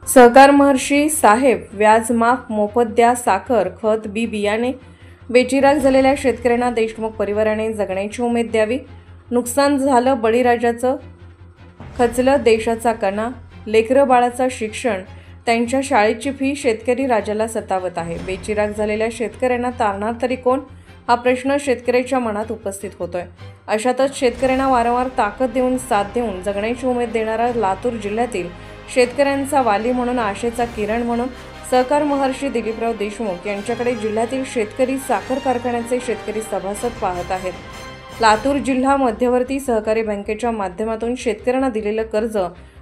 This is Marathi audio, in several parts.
सहकार महर्षी साहेब व्याज माफ मोफत द्या साखर खत बी बियाणे बेचिराख झालेल्या शेतकऱ्यांना देशमुख परिवाराने जगण्याची उमेद द्यावी. नुकसान झालं बळीराजाचं, खचलं देशाचा कणा, लेकरं बाळाचं शिक्षण, त्यांच्या शाळेची फी शेतकरी राजाला सतावत आहे. बेचिराख झालेल्या शेतकऱ्यांना तारणार तरी कोण, हा प्रश्न शेतकऱ्याच्या मनात उपस्थित होतोय. अशातच शेतकऱ्यांना वारंवार ताकद देऊन साथ देऊन जगण्याची उमेद देणारा लातूर जिल्ह्यातील शेतकऱ्यांचा वाली म्हणून, आशेचा किरण म्हणून सहकार महर्षी दिलीपराव देशमुख यांच्याकडे जिल्ह्यातील शेतकरी साखर कारखान्याचे शेतकरी सभासद पाहत आहेत. लातूर जिल्हा मध्यवर्ती सहकारी बँकेच्या माध्यमातून शेतकऱ्यांना दिलेलं कर्ज,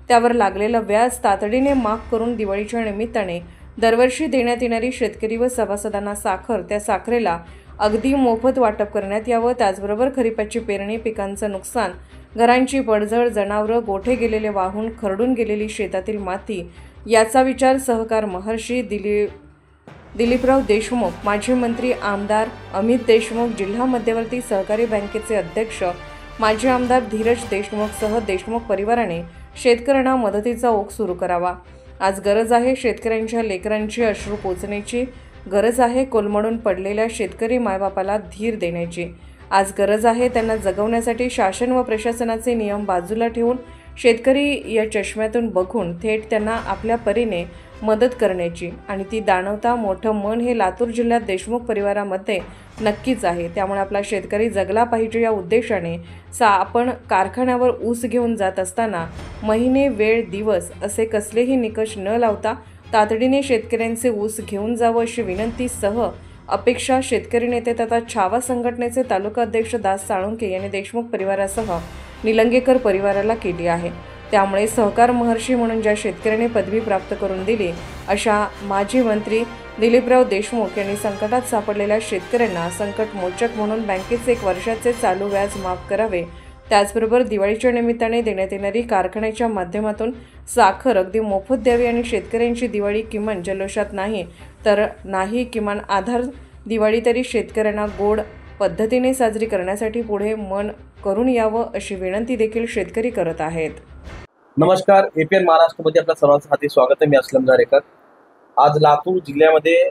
त्यावर लागलेलं व्याज तातडीने माफ करून दिवाळीच्या निमित्ताने दरवर्षी देण्यात येणारी शेतकरी व सभासदांना साखर, त्या साखरेला अगदी मोफत वाटप करण्यात यावं. त्याचबरोबर खरीपाची पेरणी, पिकांचं नुकसान, घरांची पडझड, जनावरं, गोठे गेलेले वाहून, खरडून गेलेली शेतातील माती याचा विचार सहकार महर्षी दिलीपराव देशमुख, माजी मंत्री आमदार अमित देशमुख, जिल्हा मध्यवर्ती सहकारी बँकेचे अध्यक्ष माजी आमदार धीरज देशमुख सह देशमुख परिवाराने शेतकऱ्यांना मदतीचा ओघ सुरू करावा. आज गरज आहे शेतकऱ्यांच्या लेकरांची अश्रू पोचण्याची, गरज आहे कोलमडून पडलेल्या शेतकरी मायबापाला धीर देण्याची. आज गरज आहे त्यांना जगवण्यासाठी शासन व प्रशासनाचे नियम बाजूला ठेवून शेतकरी या चष्म्यातून बघून थेट त्यांना आपल्या परीने मदत करण्याची. आणि ती दानवता मोठं मन हे लातूर जिल्ह्यात देशमुख परिवारामध्ये नक्कीच आहे. त्यामुळे आपला शेतकरी जगला पाहिजे या उद्देशाने आपण कारखान्यावर ऊस घेऊन जात असताना महिने, वेळ, दिवस असे कसलेही निकष न लावता तातडीने शेतकऱ्यांचे ऊस घेऊन जावं अशी विनंती सह अपेक्षा शेतकरी नेते तथा छावा संघटनेचे तालुका अध्यक्ष दास साळुंके यांनी देशमुख परिवारासह निलंगेकर परिवाराला केली आहे. त्यामुळे सहकार महर्षी म्हणून ज्या शेतकऱ्याने पदवी प्राप्त करून दिली अशा माजी मंत्री दिलीपराव देशमुख यांनी संकटात सापडलेल्या शेतकऱ्यांना संकटमोचक म्हणून बँकेचे 1 वर्षाचे चालू व्याज माफ करावे. त्याचबरोबर दिवाळीच्या निमित्ताने देण्यात येणारी कारखान्याच्या माध्यमातून साखर अगदी मोफत द्यावी आणि शेतकऱ्यांची दिवाळी किमान जल्लोषात नाही तर नाही, किमान आधार दिवाळी तरी शेतकऱ्यांना गोड पद्धतीने साजरी करण्यासाठी पुढे मन करून यावं अशी विनंती देखील शेतकरी करत आहेत. नमस्कार, APN महाराष्ट्रमध्ये आपल्या सर्वांचं हार्दिक स्वागत आहे. मी असलम जारेकर. आज लातूर जिल्ह्यामध्ये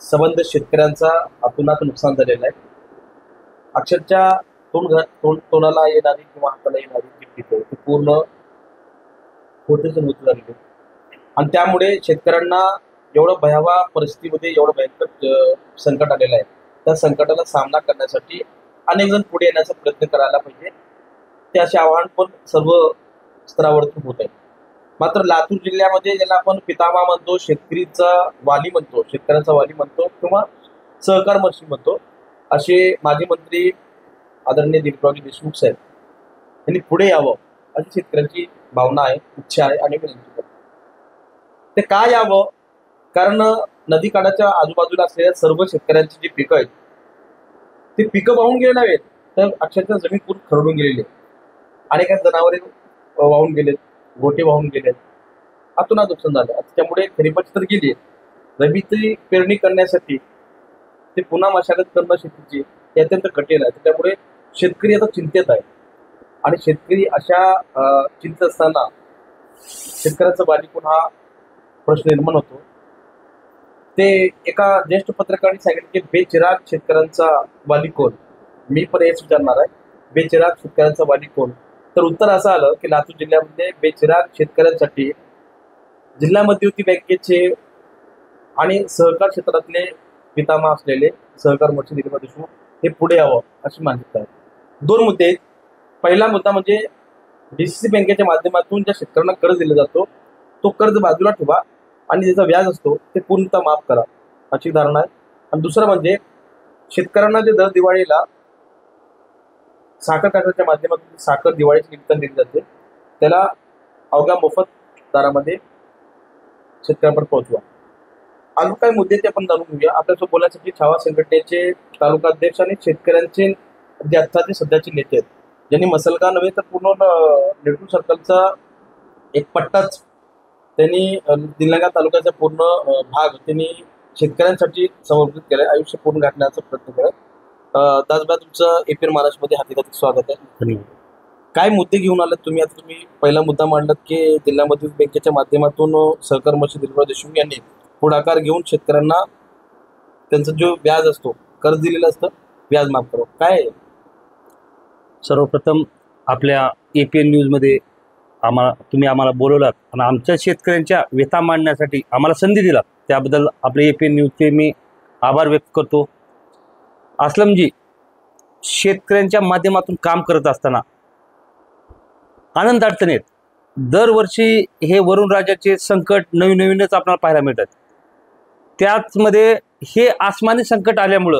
संबंध शेतकऱ्यांचा अतोनात नुकसान झालेलं आहे. अक्षरशः तोंडाला येणारी किंवा हाताला येणारी जी पिकं ती पूर्ण खोटेच मृत्यू झालेली आणि त्यामुळे शेतकऱ्यांना एवढं भयावह परिस्थितीमध्ये एवढं भयंकर संकट आलेलं आहे. त्या संकटाला सामना करण्यासाठी अनेक जण पुढे येण्याचा प्रयत्न करायला पाहिजे. ते असे आव्हान पण सर्व स्तरावरती होत आहे. मात्र लातूर जिल्ह्यामध्ये ज्याला आपण पितामहा म्हणतो, शेतकरीचा वाली म्हणतो, शेतकऱ्यांचा वाली म्हणतो किंवा सहकार महर्षी म्हणतो, असे माजी मंत्री आदरणीय दिलीपराव देशमुख साहेब यांनी पुढे यावं अशी शेतकऱ्यांची भावना आहे, इच्छा आहे आणि विनंती करतो. ते का यावं? कारण नदीकाठाच्या आजूबाजूला असलेल्या सर्व शेतकऱ्यांची जी पिकं आहेत ते पिकं वाहून गेले नाहीत तर अक्षरशः जमीन पूर्ण खरडून गेलेली आहे. अनेक जनावरे वाहून गेलेत, गोटे वाहून गेलेत, अतोनात नुकसान झालं. त्यामुळे खरीपाची तर गेली, रबीची पेरणी करण्यासाठी ते पुन्हा मशागत करणं शेतीची हे अत्यंत कठीण आहे. त्यामुळे शेतकरी आता चिंतेत आहे आणि शेतकरी अशा चिंतेत असताना शेतकऱ्याचा बालीकोण हा प्रश्न निर्माण होतो. ते एका ज्येष्ठ पत्रकारांनी सांगितलं की बेचिराग शेतकऱ्यांचा वालीकोण. मी पण हेच विचारणार आहे, बेचिराग शेतकऱ्यांचा वालीकोण. तर उत्तर असं आलं की लातूर जिल्ह्यामध्ये बेचिराग शेतकऱ्यांसाठी जिल्हा मध्यवर्ती बँकेचे आणि सहकार क्षेत्रातले पितामह असलेले सहकार महर्षी दिलीपराव देशमुख हे पुढे यावं अशी मान्यता आहे. 2 मुद्दे आहेत. पहिला मुद्दा म्हणजे DCC बँकेच्या माध्यमातून ज्या शेतकऱ्यांना कर्ज दिला जातो तो कर्ज बाजूला ठेवा आणि ज्याचा व्याज असतो ते पूर्णतः माफ करा अशी धारणा आहे. आणि दुसरं म्हणजे शेतकऱ्यांना जे दर दिवाळीला साखर कारखान्याच्या माध्यमातून साखर दिवाळीची निमित्ताने दिली जाते त्याला अवघ्या मोफत दरामध्ये शेतकऱ्यांपर्यंत पोहोचवा. अजून काही मुद्दे ते आपण जाणून घेऊया. आपल्यासोबत बोलण्यासाठी छावा संघटनेचे तालुका अध्यक्ष आणि शेतकऱ्यांचे जे आत्ताचे सध्याचे नेते आहेत, ज्यांनी मसलगा नव्हे तर पूर्ण नेटू सर्कलचा एक पट्टाच त्यांनी निलंगा तालुक्याचा पूर्ण भाग त्यांनी शेतकऱ्यांसाठी समर्पित केलं, आयुष्य पूर्ण गाठण्याचा प्रयत्न केला. दासबा, तुमचं APN महाराष्ट्रमध्ये हार्दिक स्वागत आहे. धन्यवाद. काय मुद्दे घेऊन आलात तुम्ही? आता तुम्ही पहिला मुद्दा मांडलात की जिल्हा मध्यवर्ती बँकेच्या माध्यमातून सहकार मंत्री दिलीपराव देशमुख यांनी पुढाकार घेऊन शेतकऱ्यांना त्यांचा जो व्याज असतो, कर्ज दिलेलं असतं, व्याज माफ करा. काय आहे? सर्वप्रथम आपल्या APN न्यूजमध्ये तुम्ही आम्हाला बोलवलात आणि आमच्या शेतकऱ्यांच्या व्यथा मांडण्यासाठी आम्हाला संधी दिला, त्याबद्दल आपले APN न्यूजचे मी आभार व्यक्त करतो. असलमजी शेतकऱ्यांच्या माध्यमातून काम करत असताना आनंद अडचणीत दरवर्षी हे वरुण राजाचे संकट नवीन नवीनच आपल्याला पाहायला मिळतात. त्याचमध्ये हे आसमानी संकट आल्यामुळं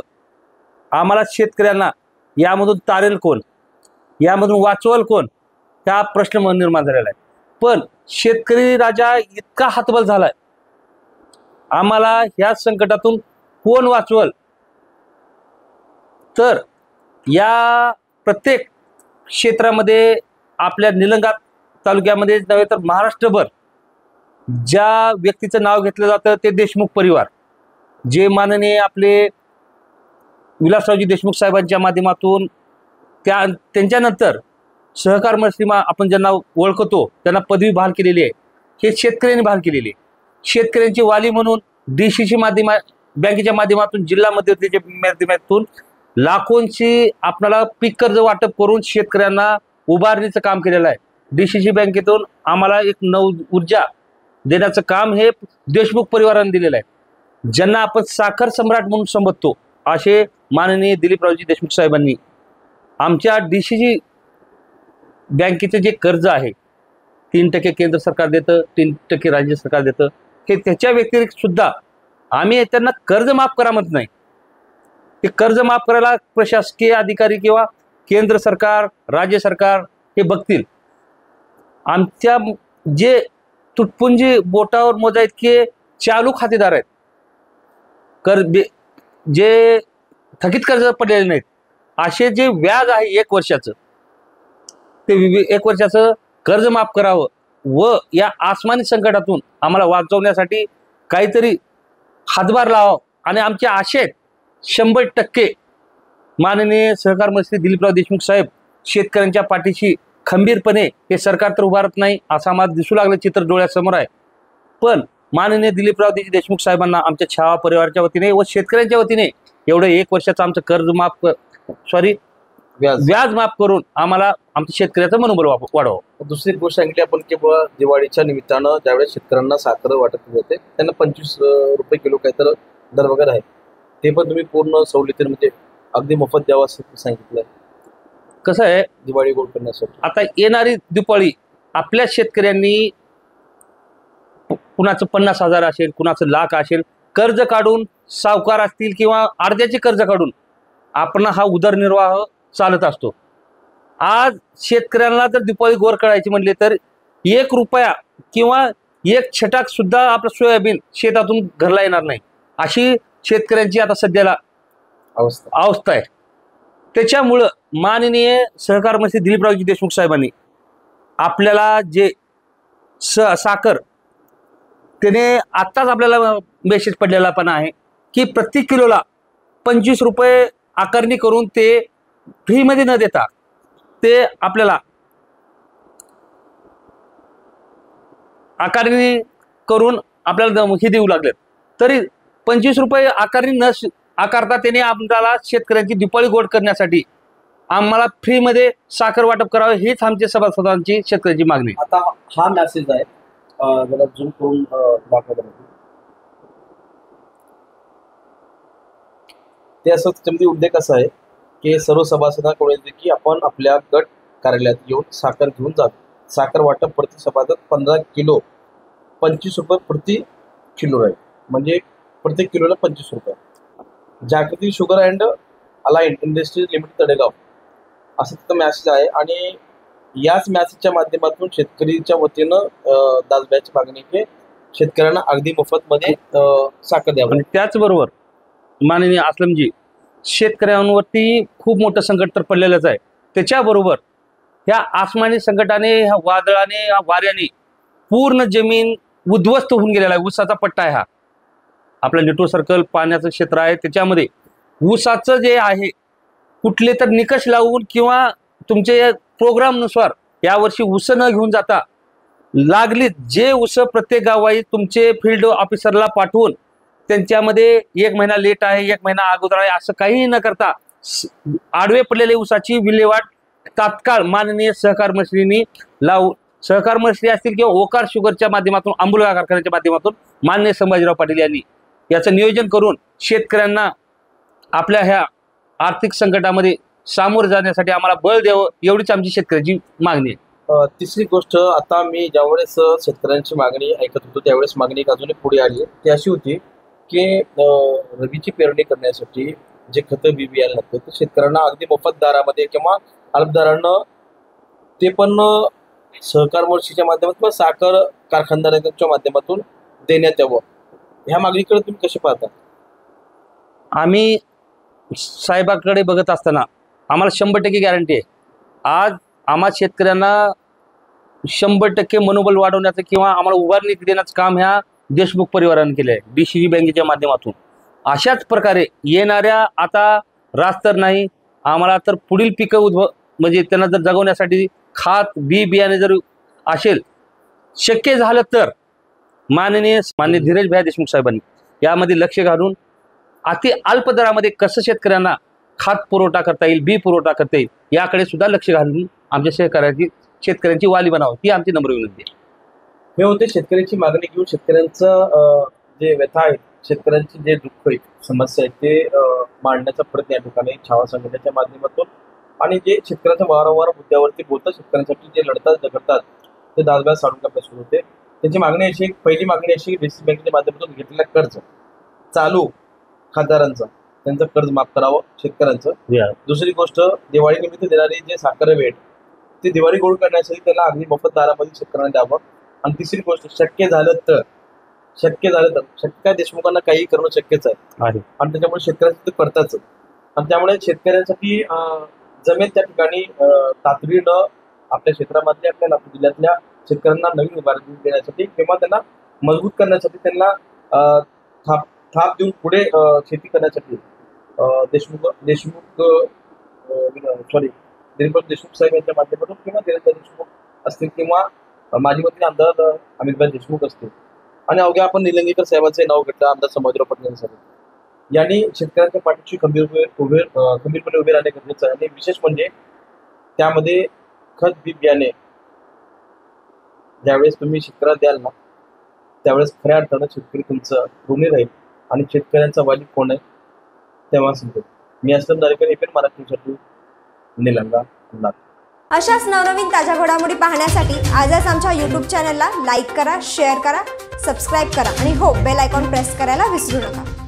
आम्हाला शेतकऱ्यांना यामधून तारेल कोण, यामधून वाचवल कोण, हा प्रश्न निर्माण झालेला आहे. पण शेतकरी राजा इतका हतबल झालाय, आम्हाला ह्या संकटातून कोण वाचवल. तर या प्रत्येक क्षेत्रामध्ये आपल्या निलंगा तालुक्यामध्ये नव्हे तर महाराष्ट्रभर ज्या व्यक्तीचं नाव घेतलं जातं ते देशमुख परिवार, जे माननीय आपले विलासरावजी देशमुख साहेबांच्या माध्यमातून त्यांच्यानंतर सहकार मंत्री आपण ज्यांना ओळखतो त्यांना पदवी बहाल केलेली आहे, हे शेतकऱ्यांनी बहाल केलेली आहे. शेतकऱ्यांची वाली म्हणून DCC बँकेच्या माध्यमातून जिल्हा मध्यवर्तीच्या माध्यमातून लाखोंची आपल्याला पीक कर्ज वाटप करून शेतकऱ्यांना उभारणीचं काम केलेलं आहे. DCC बँकेतून आम्हाला एक नव ऊर्जा देण्याचं काम हे देशमुख परिवाराने दिलेलं आहे. ज्यांना आपण साखर सम्राट म्हणून संबोधतो असे माननीय दिलीपरावजी देशमुख साहेबांनी आमच्या DCC बँकेचे जे कर्ज आहे 3% केंद्र सरकार देतं, 3% राज्य सरकार देतं, हे त्याच्या व्यतिरिक्त सुद्धा आम्ही त्यांना कर्ज माफ करा म्हणत नाही. ते कर्ज माफ करायला प्रशासकीय अधिकारी किंवा केंद्र सरकार राज्य सरकार हे बघतील. आमच्या जे तुटपुंजी बोटावर मोजा इतके चालू खातेदार आहेत, जे थकीत कर्ज पडलेले नाहीत, असे जे व्याज आहे 1 वर्षाचं, ते 1 वर्षाचं कर्ज माफ करावं व या आसमानी संकटातून आम्हाला वाचवण्यासाठी काहीतरी हातभार लावावं. आणि आमच्या आशेत 100% माननीय सहकार मंत्री दिलीपराव देशमुख साहेब शेतकऱ्यांच्या पाठीशी खंबीरपणे, हे सरकार तर उभारत नाही असं आम्हाला दिसू लागलं चित्र डोळ्यासमोर आहे, पण माननीय दिलीपराव देशमुख साहेबांना आमच्या छावा परिवाराच्या वतीने व शेतकऱ्यांच्या वतीने एवढं 1 वर्षाचं आमचं कर्ज माफ व्याज माफ करून आम्हाला आमच्या शेतकऱ्याचं मनोबल वाढवावं. दुसरी गोष्ट सांगितली आपण की दिवाळीच्या निमित्तानं ज्यावेळेस शेतकऱ्यांना साखर वाटप केली जाते त्यांना 25 रुपये किलो काहीतरी दर वगैरे आहे, ते पण तुम्ही पूर्ण सवलतीने म्हणजे अगदी मोफत द्यावं असं सांगितलं. कसं आहे, दिवाळी गोड करण्यासाठी आता येणारी दिवाळी आपल्या शेतकऱ्यांनी कुणाचं 50,000 असेल, कुणाचं लाख असेल, कर्ज काढून सावकार असतील किंवा अर्ध्याचे कर्ज काढून आपण हा उदरनिर्वाह चालत असतो. आज शेतकऱ्यांना जर दिवाळी गोर करायची म्हणले तर 1 रुपया किंवा 1 छटाक सुद्धा आपलं सोयाबीन शेतातून घरला येणार नाही, अशी शेतकऱ्यांची आता सध्याला अवस्था आहे. त्याच्यामुळं माननीय सहकार मंत्री दिलीपरावजी देशमुख साहेबांनी आपल्याला जे साखर त्याने आत्ताच आपल्याला मेसेज पडलेला पण आहे की प्रत्येक किलोला 25 रुपये आकारणी करून ते फ्रीमध्ये न देता ते आपल्याला आकारणी करून आपल्याला हे देऊ लागलेत. तरी 25 रुपये आकारणी न आकारता त्याने आपल्याला शेतकऱ्यांची दिवाळी गोड करण्यासाठी आम्हाला फ्रीमध्ये साखर वाटप करावं, हीच आमच्या सभासदांची शेतकऱ्यांची मागणी. आता हा मेसेज आहे, जरा झूम करून दाखवतो. ते असं त्याच्यामध्ये उद्देश असा आहे की सर्व सभासदांकडे की आपण आपल्या गट कार्यालयात येऊन साखर घेऊन जातो. साखर वाटप प्रति सभासद 15 किलो 25 रुपये प्रति किलो राहील, म्हणजे प्रत्येक किलोला 25 रुपये. जागतिक sugar and aligned industries limited Talegaon असं तिथं मॅसेज आहे. आणि याच मॅसेजच्या माध्यमातून शेतकरीच्या वतीनं दासबाईची मागणी की शेतकऱ्यांना अगदी मोफतमध्ये साखर द्यावी. आणि त्याचबरोबर माननीय असलमजी, शेतकऱ्यांवरती खूप मोठं संकट तर पडलेलंच आहे, त्याच्याबरोबर ह्या आसमानी संकटाने, ह्या वादळाने, ह्या वाऱ्याने पूर्ण जमीन उद्ध्वस्त होऊन गेलेला आहे. ऊसाचा पट्टा आहे हा आपला नेटवर्क सर्कल पाण्याचं क्षेत्र आहे, त्याच्यामध्ये ऊसाचं जे आहे कुठले तर निकष लावून किंवा तुमचे प्रोग्रामनुसार यावर्षी ऊस न घेऊन जाता लागली जे ऊस प्रत्येक गाववाईज तुमचे फील्ड ऑफिसरला पाठवून त्यांच्यामध्ये 1 महिना लेट आहे 1 महिना अगोदर आहे असं काहीही न करता आडवे पडलेले ऊसाची विल्हेवाट तात्काळ माननीय सहकार मंत्रींनी सहकार मंत्री असतील किंवा ओकार शुगरच्या माध्यमातून आंबुलगा कारखान्याच्या माध्यमातून माननीय संभाजीराव पाटील यांनी याचं नियोजन करून शेतकऱ्यांना आपल्या ह्या आर्थिक संकटामध्ये सामोरे जाण्यासाठी आम्हाला बळ द्यावं एवढीच आमची शेतकऱ्याची मागणी आहे. तिसरी गोष्ट, आता मी ज्यावेळेस शेतकऱ्यांची मागणी ऐकत होतो त्यावेळेस मागणी एक अजूनही पुढे आली आहे. ती अशी होती की रबीची पेरणी करण्यासाठी जे खतं बी बियाणं लागतं ते शेतकऱ्यांना अगदी मोफत दरामध्ये किंवा अल्पदरानं ते पण सहकार मोर्शीच्या माध्यमातून किंवा साखर कारखानदारांच्या माध्यमातून देण्यात यावं. ह्या मागणीकडे तुम्ही कसे पाहता? आम्ही साहेबाकडे बघत असताना आम्हाला 100% गॅरंटी आहे. आज आम्हा शेतकऱ्यांना 100% मनोबल वाढवण्याचं किंवा आम्हाला उभारणी देण्याचं काम ह्या देशमुख परिवाराने केलं आहे DCG बँकेच्या माध्यमातून. अशाच प्रकारे येणाऱ्या आता रास्त तर नाही आम्हाला तर पुढील पिकं म्हणजे त्यांना जर जगवण्यासाठी खात बी बियाणे जर असेल शक्य झालं तर माननीय धीरज भाई देशमुख साहेबांनी यामध्ये लक्ष घालून अति अल्प दरामध्ये कसं शेतकऱ्यांना खात पुरवठा करता येईल बी पुरवठा करता येईल याकडे सुद्धा लक्ष घालून आमच्या शेतकऱ्यांची वाली बनावं ही आमची नम्र विनंती आहे. हे होते शेतकऱ्यांची मागणी घेऊन शेतकऱ्यांचं जे व्यथा आहे शेतकऱ्यांची जे दुःख आहे समस्या आहे ते मांडण्याचा प्रयत्न या ठिकाणी छावा संघटनेच्या माध्यमातून आणि जे शेतकऱ्यांच्या वारंवार मुद्द्यावरती बोलतात शेतकऱ्यांसाठी जे लढतात झगडतात ते दासबाज साडून कापण्यास सुरू होते. त्यांची मागणी अशी पहिली मागणी अशी DCG बँकेच्या माध्यमातून घेतलेलं कर्ज चालू खासदारांचं त्यांचं कर्ज माफ करावं शेतकऱ्यांचं. दुसरी गोष्ट, दिवाळी निमित्त देणारी जे साखर भेट ते दिवाळी गोड करण्यासाठी त्याला अगदी मोफत दरामध्ये शेतकऱ्यांना द्यावं. आणि तिसरी गोष्ट, शक्य झालं तर शक्य देशमुखांना काही करणं शक्यच आहे आणि त्याच्यामुळे शेतकऱ्यांचं ते करताच. आणि त्यामुळे शेतकऱ्यांसाठी जमेल त्या ठिकाणी तातडीनं आपल्या क्षेत्रामधल्या आपल्या लातूर जिल्ह्यातल्या शेतकऱ्यांना नवीन उभारणी देण्यासाठी किंवा त्यांना मजबूत करण्यासाठी त्यांना थाप देऊन पुढे शेती करण्यासाठी दिलीप देशमुख साहेब यांच्या माध्यमातून किंवा धीरज देशमुख असतील किंवा माजी मंत्री आमदार अमितभाई देशमुख असतील आणि अवघ्या आपण निलंगेकर साहेबांचे नाव घेतलं आमदार संभाजीराव पाटील यांच्यासाठी यांनी शेतकऱ्यांच्या पाठीशी खंबीरपणे उभे राहणे गरजेचं आहे. आणि विशेष म्हणजे त्यामध्ये खत बी बियाणे ज्यावेळेस तुम्ही शेतकऱ्याला द्याल ना त्यावेळेस खऱ्या अर्थानं शेतकरी तुमचं ऋणी राहील आणि शेतकऱ्यांचा वाली कोण आहे तेव्हा समजेल. मी असलम दारेकर, APN महाराष्ट्रासाठी निलंगा. अशाच नवनवीन ताज्या घडामोडी पाहण्यासाठी आजच आमच्या YouTube चॅनलला लाईक करा, शेअर करा, सबस्क्राईब करा आणि हो बेल आयकॉन प्रेस करायला विसरू नका.